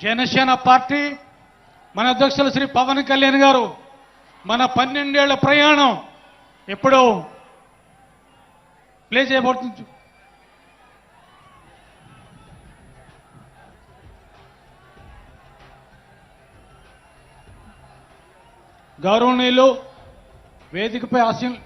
Janasena party మన అధ్యక్షులు శ్రీ పవన్ కళ్యాణ్ గారు మన 12 ఏళ్ల ప్రయాణం ఎప్పుడో ప్లే చేయబడుతుంది. గౌరవనీయులు వేదికపై ఆశీన్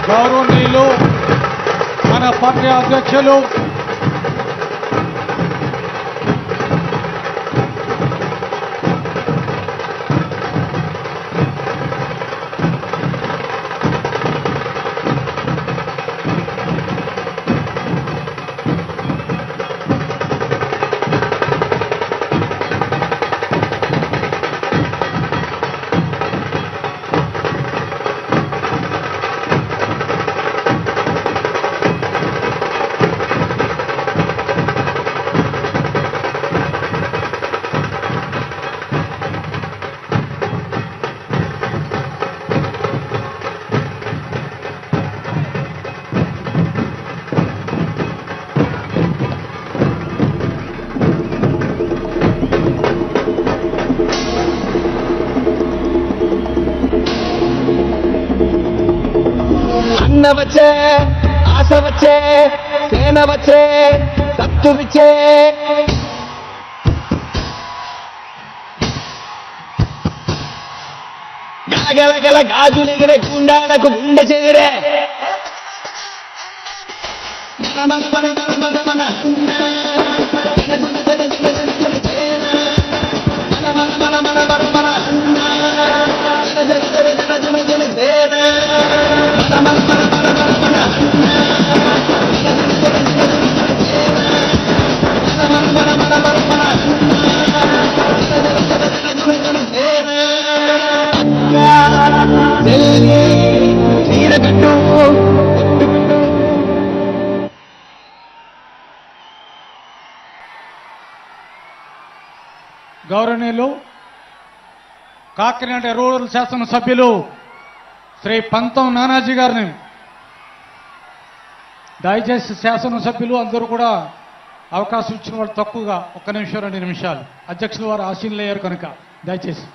గౌరవనీయులు మన పార్టీ అధ్యక్షులు అన్న వచ్చే, ఆశ వచ్చే, సేన వచ్చే, సత్తు విచ్చే, గలగల గాజులిగిరే గుండాలకు గుండె చెదిరే గౌరవనీయులు కాకినాడ రూరల్ శాసనసభ్యులు శ్రీ పంతం నానాజీ గారిని దయచేసి శాసనసభ్యులు అందరూ కూడా అవకాశం ఇచ్చిన వాళ్ళు తక్కువగా 1 నిమిషం 2 నిమిషాలు అధ్యక్షుల వారు ఆశీనులయ్యారు కనుక దయచేసి